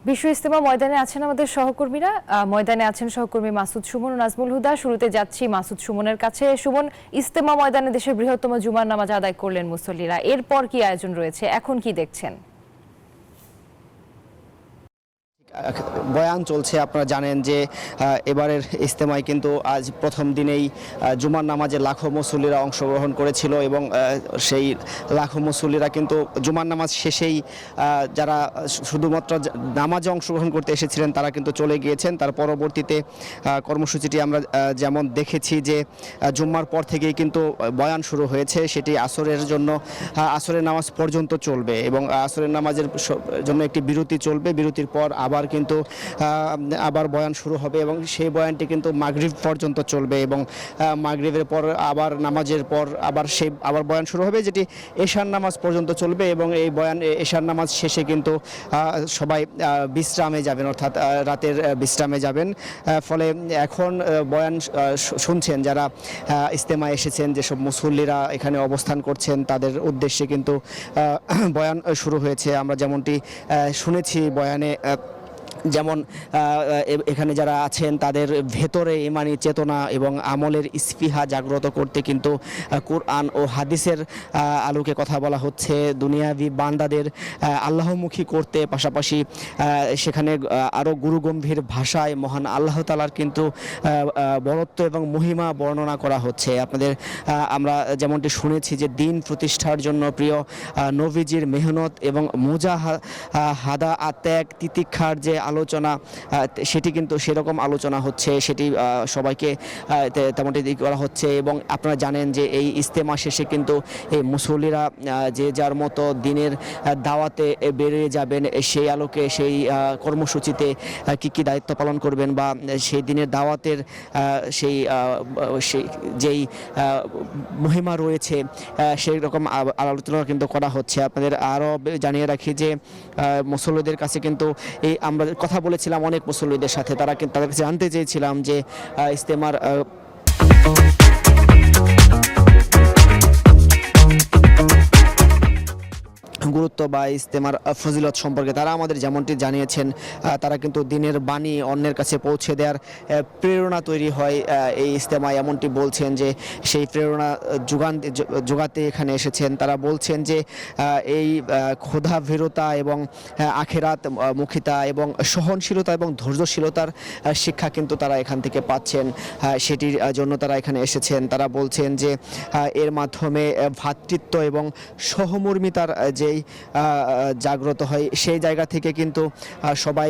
বিশ্ব ইজতেমা ময়দানে আছেন আমাদের সহকর্মীরা। ময়দানে আছেন সহকর্মী মাসুদ সুমন ও নাজমুল হুদা। শুরুতে যাচ্ছি মাসুদ সুমনের কাছে। সুমন, ইজতেমা ময়দানে দেশের বৃহত্তম জুমার নামাজ আদায় করলেন মুসল্লিরা, এরপর কি আয়োজন রয়েছে, এখন কি দেখছেন? বয়ান চলছে। আপনারা জানেন যে এবারের ইজতেমায় কিন্তু আজ প্রথম দিনেই জুমার নামাজে লাখো মুসল্লিরা অংশগ্রহণ করেছিল এবং সেই লাখো মুসল্লিরা কিন্তু জুমার নামাজ শেষেই যারা শুধুমাত্র নামাজে অংশগ্রহণ করতে এসেছিলেন তারা কিন্তু চলে গিয়েছেন। তার পরবর্তীতে কর্মসূচিটি আমরা যেমন দেখেছি যে জুম্মার পর থেকেই কিন্তু বয়ান শুরু হয়েছে, সেটি আসরের জন্য আসরের নামাজ পর্যন্ত চলবে এবং আসরের নামাজের জন্য একটি বিরতি চলবে। বিরতির পর আবার বয়ান শুরু হবে এবং সেই বয়ানটি কিন্তু মাগরিব পর্যন্ত চলবে এবং মাগরিবের পর আবার নামাজের পর আবার বয়ান শুরু হবে, যেটি এশার নামাজ পর্যন্ত চলবে এবং এই বয়ান এশার নামাজ শেষে কিন্তু সবাই বিশ্রামে যাবেন, অর্থাৎ রাতের বিশ্রামে যাবেন। ফলে এখন বয়ান শুনছেন যারা ইজতেমায় এসেছেন, যেসব মুসল্লিরা এখানে অবস্থান করছেন তাদের উদ্দেশ্যে কিন্তু বয়ান শুরু হয়েছে। আমরা যেমনটি শুনেছি বয়ানে, যেমন এখানে যারা আছেন তাদের ভেতরে ইমানি চেতনা এবং আমলের স্পৃহা জাগ্রত করতে কিন্তু কোরআন ও হাদিসের আলোকে কথা বলা হচ্ছে। দুনিয়াবি বান্দাদের আল্লাহমুখী করতে পাশাপাশি সেখানে আরও গুরুগম্ভীর ভাষায় মহান আল্লাহ তাআলার কিন্তু বরত্ব এবং মহিমা বর্ণনা করা হচ্ছে। আমরা যেমনটি শুনেছি যে দিন প্রতিষ্ঠার জন্য প্রিয় নবীজির মেহনত এবং মুজাহাদা ত্যাগ তিতিক্ষার যে আলোচনা, সেটি কিন্তু সেরকম আলোচনা হচ্ছে, সেটি সবাইকে তেমনটি করা হচ্ছে। এবং আপনারা জানেন যে এই ইজতেমা শেষে কিন্তু এই মুসল্লিরা যে যার মতো দিনের দাওয়াতে বেরিয়ে যাবেন, সেই আলোকে সেই কর্মসূচিতে কি দায়িত্ব পালন করবেন বা সেই দিনের দাওয়াতের সেই যেই মহিমা রয়েছে সেই রকম আলোচনা কিন্তু করা হচ্ছে। আপনাদের আরও জানিয়ে রাখি যে মুসল্লিদের কাছে কিন্তু আমরা কথা বলেছিলাম অনেক মুসল্লিদের সাথে, তাদের কাছে জানতে চেয়েছিলাম যে ইজতেমার গুরুত্ব বা ইজতেমার ফজিলত সম্পর্কে তারা আমাদের যেমনটি জানিয়েছেন। তারা কিন্তু দিনের বাণী অন্যের কাছে পৌঁছে দেওয়ার প্রেরণা তৈরি হয় এই ইজতেমায়, এমনটি বলছেন যে সেই প্রেরণা যোগাতে এখানে এসেছেন। তারা বলছেন যে এই ক্ষুধা ভীরতা এবং আখেরাত মুখিতা এবং সহনশীলতা এবং ধৈর্যশীলতার শিক্ষা কিন্তু তারা এখান থেকে পাচ্ছেন, সেটির জন্য তারা এখানে এসেছেন। তারা বলছেন যে এর মাধ্যমে ভ্রাতৃত্ব এবং সহমর্মিতার যেই জাগ্রত হয়, সেই জায়গা থেকে কিন্তু সবাই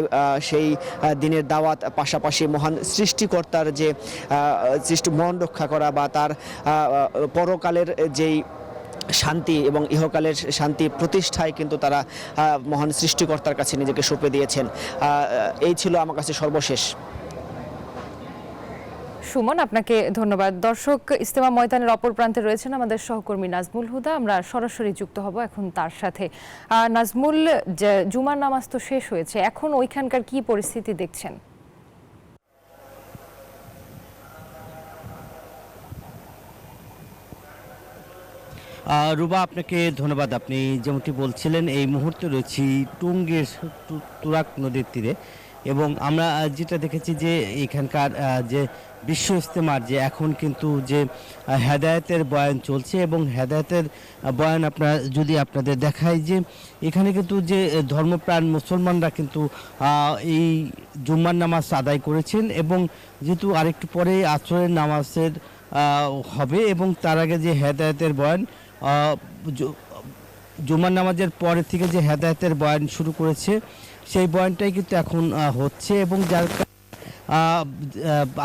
সেই দিনের দাওয়াত পাশাপাশি মহান সৃষ্টিকর্তার যে মন রক্ষা করা বা তার পরকালের যেই শান্তি এবং ইহকালের শান্তি প্রতিষ্ঠায় কিন্তু তারা মহান সৃষ্টিকর্তার কাছে নিজেকে সঁপে দিয়েছেন। এই ছিল আমার কাছে সর্বশেষ। সুমন, আপনাকে ধন্যবাদ। দর্শক, ইজতেমা ময়দানের অপর প্রান্তে রয়েছেন আমাদের সহকর্মী নাজমুল হুদা। আমরা সরাসরি যুক্ত হব এখন তার সাথে। নাজমুল, জুমার নামাজ তো শেষ হয়েছে, এখন ওইখানকার কি পরিস্থিতি দেখছেন? রুবা, আপনাকে ধন্যবাদ। আপনি যেমনটি বলছিলেন এই মুহূর্তে রয়েছি টুঙ্গীর তুরাগ নদীর তীরে এবং আমরা যেটা দেখেছি যে এখানকার যে বিশ্ব ইজতেমার যে এখন কিন্তু যে হেদায়েতের বয়ান চলছে এবং হেদায়েতের বয়ান আপনাদের দেখায় যে এখানে কিন্তু যে ধর্মপ্রাণ মুসলমানরা কিন্তু এই জুম্মার নামাজ আদায় করেছেন এবং যেহেতু আরেকটু পরে আসরের নামাজের হবে এবং তার আগে যে হেদায়েতের বয়ান জুমার নামাজের পরে থেকে যে হেদায়েতের বয়ান শুরু করেছে সেই বয়ানটাই কিন্তু এখন হচ্ছে এবং যার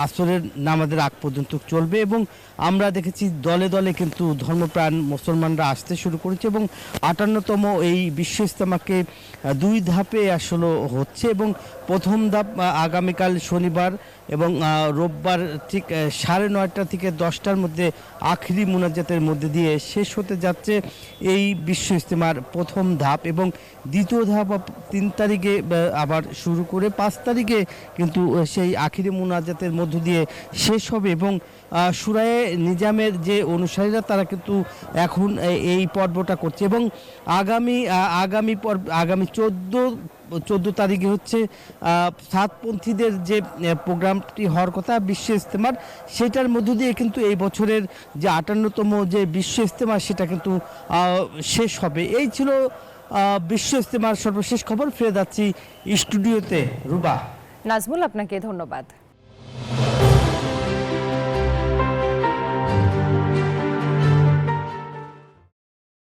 আসরের নামাজের আগ পর্যন্ত চলবে এবং আমরা দেখেছি দলে দলে কিন্তু ধর্মপ্রাণ মুসলমানরা আসতে শুরু করেছে এবং ৫৮তম এই বিশ্ব ইজতেমাকে ২ ধাপে আসলে হচ্ছে এবং প্রথম ধাপ আগামীকাল শনিবার এবং রোববার ঠিক ৯:৩০ থেকে ১০টার মধ্যে আখিরি মুনাজাতের মধ্যে দিয়ে শেষ হতে যাচ্ছে এই বিশ্ব ইজতেমার প্রথম ধাপ এবং দ্বিতীয় ধাপ ৩ তারিখে আবার শুরু করে ৫ তারিখে কিন্তু সেই সেই আখিরি মুনাজাতের মধ্য দিয়ে শেষ হবে এবং সুরায়ে নিজামের যে অনুসারীরা তারা কিন্তু এখন এই পর্বটা করছে এবং আগামী 14 তারিখে হচ্ছে সাতপন্থীদের যে প্রোগ্রামটি হওয়ার কথা বিশ্ব ইজতেমার, সেটার মধ্য দিয়ে কিন্তু এই বছরের যে 58তম যে বিশ্ব ইজতেমা সেটা কিন্তু শেষ হবে। এই ছিল বিশ্ব ইজতেমার সর্বশেষ খবর। ফিরে যাচ্ছি স্টুডিওতে। রুবা। নাজমুল, আপনাকে ধন্যবাদ।